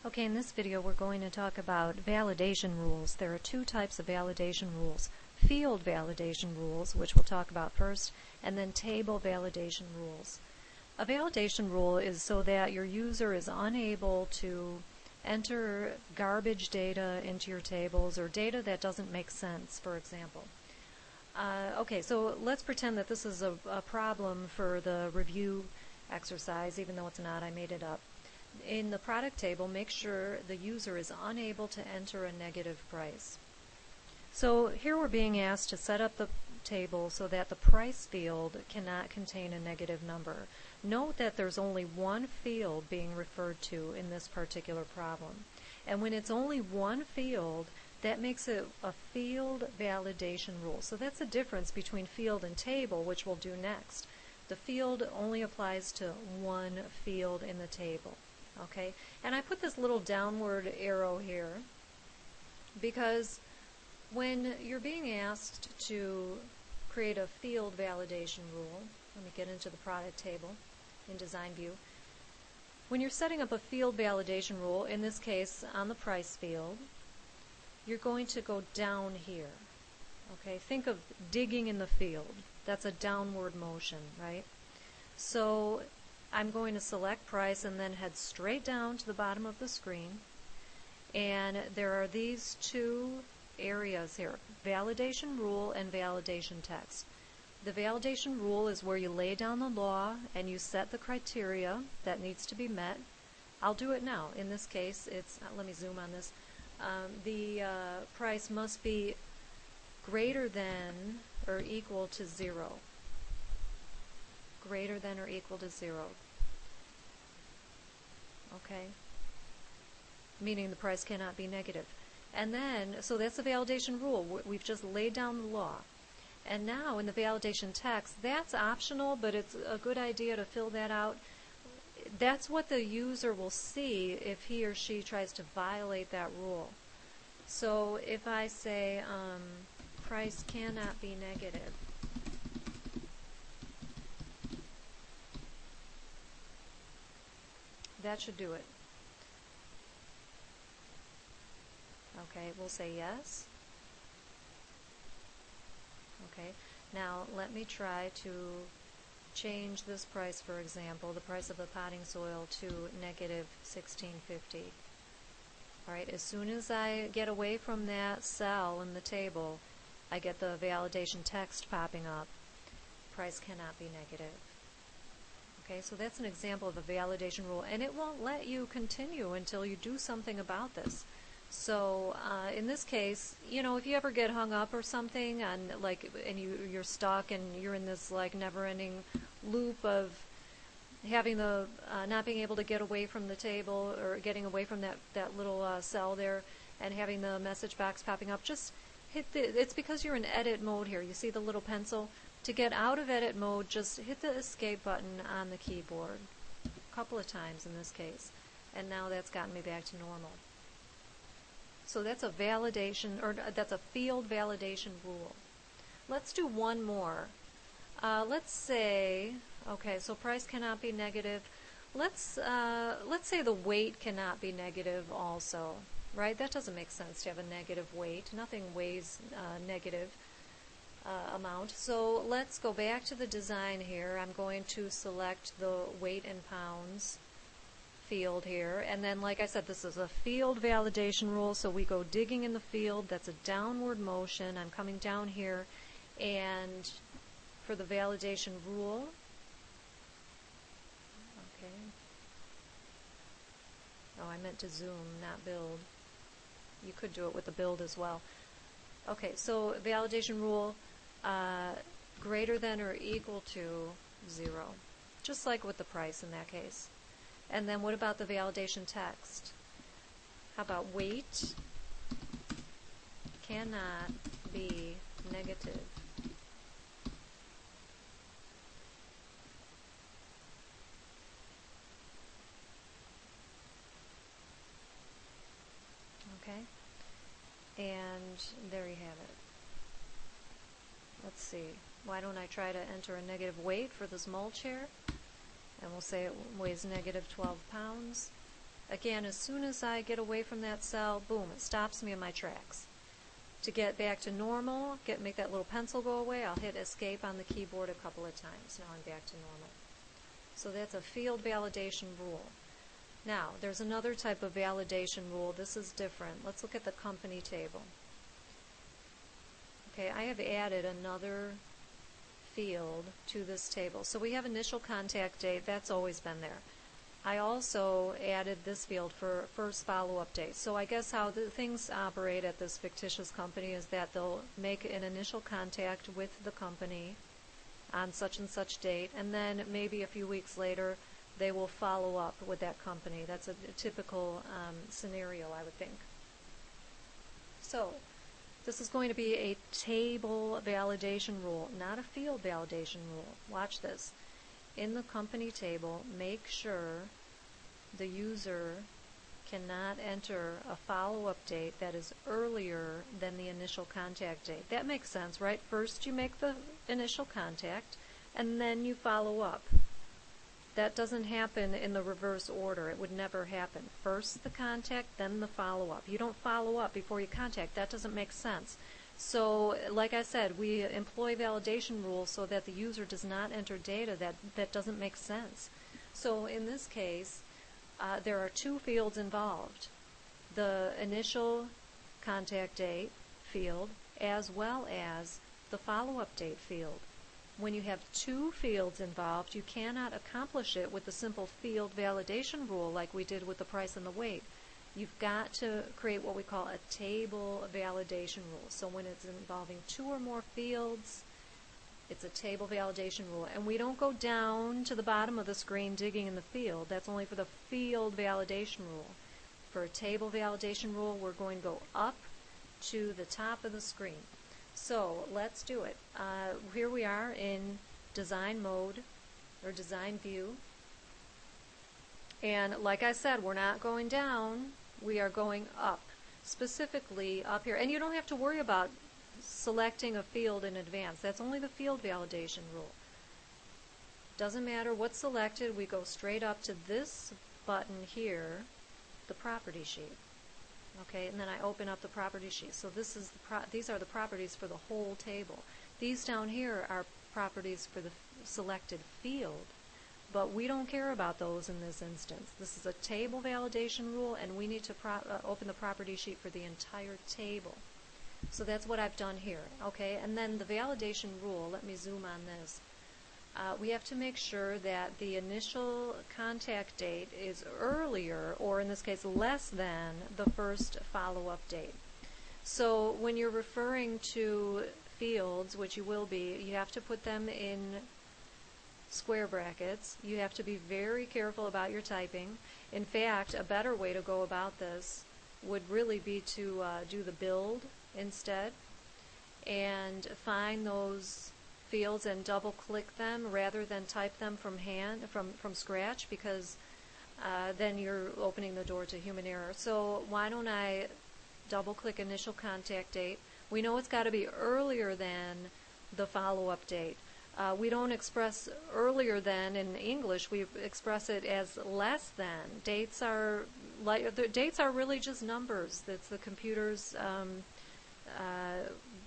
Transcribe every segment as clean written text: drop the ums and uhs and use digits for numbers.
Okay, in this video we're going to talk about validation rules. There are two types of validation rules. Field validation rules, which we'll talk about first, and then table validation rules. A validation rule is so that your user is unable to enter garbage data into your tables or data that doesn't make sense, for example. Okay, so let's pretend that this is a problem for the review exercise, even though it's not, I made it up. In the product table, make sure the user is unable to enter a negative price. So here we're being asked to set up the table so that the price field cannot contain a negative number. Note that there's only one field being referred to in this particular problem. And when it's only one field, that makes it a field validation rule. So that's the difference between field and table, which we'll do next. The field only applies to one field in the table. Okay, and I put this little downward arrow here because when you're being asked to create a field validation rule, let me get into the product table in Design View. When you're setting up a field validation rule, in this case on the price field, you're going to go down here. Okay, think of digging in the field. That's a downward motion, right? So I'm going to select price and then head straight down to the bottom of the screen, and there are these two areas here, validation rule and validation text. The validation rule is where you lay down the law and you set the criteria that needs to be met. I'll do it now. In this case, it's, let me zoom on this, the price must be greater than or equal to 0. Greater than or equal to 0. Okay? Meaning the price cannot be negative. And then, so that's the validation rule. We've just laid down the law. And now in the validation text, that's optional, but it's a good idea to fill that out. That's what the user will see if he or she tries to violate that rule. So if I say price cannot be negative, that should do it. Okay, we'll say yes. Okay, now let me try to change this price, for example, the price of the potting soil to negative $16.50. Alright, as soon as I get away from that cell in the table, I get the validation text popping up. Price cannot be negative. Okay, so that's an example of a validation rule, and it won't let you continue until you do something about this. So in this case, you know, if you ever get hung up or something, and you're stuck and you're in this like never-ending loop of having the not being able to get away from the table or getting away from that little cell there, and having the message box popping up, just hit the. It's because you're in edit mode here. You see the little pencil. To get out of edit mode, just hit the escape button on the keyboard a couple of times in this case, and now that's gotten me back to normal. So that's a validation, or that's a field validation rule. Let's do one more. Let's say, okay, so price cannot be negative. Let's say the weight cannot be negative also, right? That doesn't make sense to have a negative weight. Nothing weighs negative amount. So let's go back to the design here. I'm going to select the weight in pounds field here, and then like I said, this is a field validation rule, so we go digging in the field. That's a downward motion. I'm coming down here, and for the validation rule, okay, oh, I meant to zoom, not build. You could do it with the build as well. Okay, so validation rule, greater than or equal to 0, just like with the price in that case. And then what about the validation text? How about weight cannot be negative? Okay, and there you have it. Let's see, why don't I try to enter a negative weight for this mulch here? And we'll say it weighs negative 12 pounds. Again, as soon as I get away from that cell, boom, it stops me in my tracks. To get back to normal, make that little pencil go away, I'll hit escape on the keyboard a couple of times. Now I'm back to normal. So that's a field validation rule. Now, there's another type of validation rule. This is different. Let's look at the company table. Okay, I have added another field to this table. So we have initial contact date. That's always been there. I also added this field for first follow-up date. So I guess how the things operate at this fictitious company is that they'll make an initial contact with the company on such and such date, and then maybe a few weeks later they will follow up with that company. That's a typical scenario, I would think. So this is going to be a table validation rule, not a field validation rule. Watch this. In the company table, make sure the user cannot enter a follow-up date that is earlier than the initial contact date. That makes sense, right? First you make the initial contact, and then you follow up. That doesn't happen in the reverse order. It would never happen. First the contact, then the follow-up. You don't follow up before you contact. That doesn't make sense. So, like I said, we employ validation rules so that the user does not enter data that doesn't make sense. So in this case, there are two fields involved. The initial contact date field as well as the follow-up date field. When you have two fields involved, you cannot accomplish it with the simple field validation rule like we did with the price and the weight. You've got to create what we call a table validation rule. So when it's involving two or more fields, it's a table validation rule. And we don't go down to the bottom of the screen digging in the field. That's only for the field validation rule. For a table validation rule, we're going to go up to the top of the screen. So let's do it. Here we are in design mode or design view. And like I said, we're not going down, we are going up, specifically up here. And you don't have to worry about selecting a field in advance. That's only the field validation rule. Doesn't matter what's selected, we go straight up to this button here, the property sheet. Okay, and then I open up the property sheet. So this is these are the properties for the whole table. These down here are properties for the selected field. But we don't care about those in this instance. This is a table validation rule, and we need to open the property sheet for the entire table. So that's what I've done here. Okay, and then the validation rule, let me zoom on this. We have to make sure that the initial contact date is earlier, or in this case less than, the first follow-up date. So when you're referring to fields, which you will be, you have to put them in square brackets. You have to be very careful about your typing. In fact, a better way to go about this would really be to do the build instead and find those fields and double click them rather than type them from scratch, because then you're opening the door to human error. So why don't I double click initial contact date. We know it's got to be earlier than the follow-up date. We don't express earlier than in English. We express it as less than. Dates are really just numbers. That's the computer's.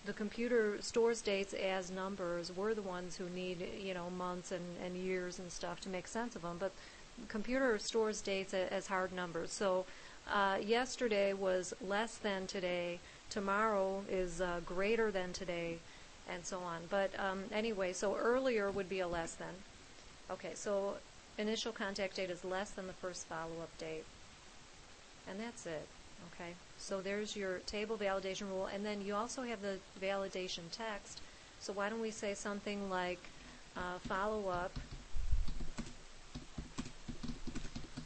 The computer stores dates as numbers. We're the ones who need, months and years and stuff to make sense of them. But the computer stores dates as hard numbers. So yesterday was less than today. Tomorrow is greater than today, and so on. But anyway, so earlier would be a less than. Okay, so initial contact date is less than the first follow-up date. And that's it. Okay, so there's your table validation rule, and then you also have the validation text. So why don't we say something like follow-up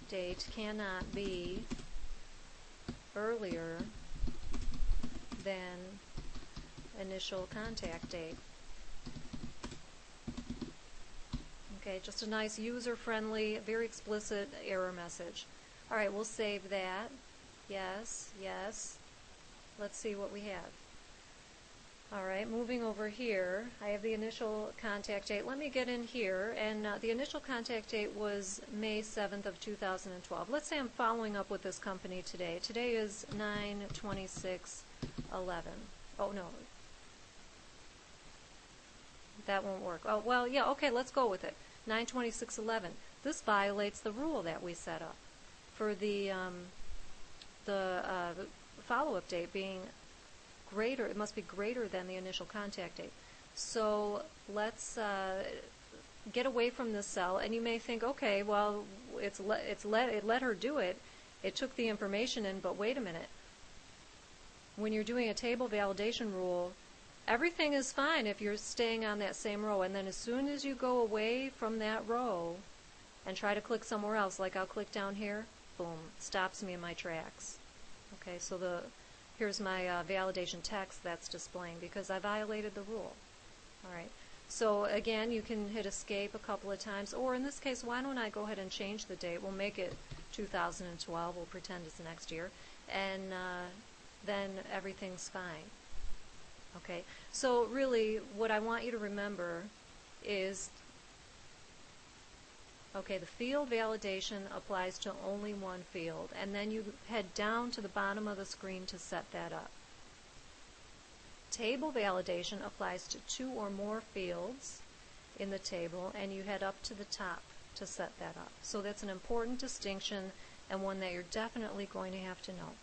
date cannot be earlier than initial contact date. Okay, just a nice user-friendly, very explicit error message. All right, we'll save that. Yes, yes. Let's see what we have. Alright, moving over here, I have the initial contact date. Let me get in here, and the initial contact date was May 7th of 2012. Let's say I'm following up with this company today. Today is 9/26/11. Oh, no. That won't work. Oh, well, yeah, okay, let's go with it. 9/26/11. This violates the rule that we set up for the follow-up date being greater. It must be greater than the initial contact date. So let's get away from this cell, and you may think, okay, well, it let her do it. It took the information in, but wait a minute. When you're doing a table validation rule, everything is fine if you're staying on that same row, and then as soon as you go away from that row and try to click somewhere else, like I'll click down here, boom, stops me in my tracks. Okay, so here's my validation text that's displaying because I violated the rule. Alright, so again, you can hit escape a couple of times, or in this case, why don't I go ahead and change the date? We'll make it 2012, we'll pretend it's next year, and then everything's fine. Okay, so really what I want you to remember is, okay, the field validation applies to only one field, and then you head down to the bottom of the screen to set that up. Table validation applies to 2 or more fields in the table, and you head up to the top to set that up. So that's an important distinction, and one that you're definitely going to have to know.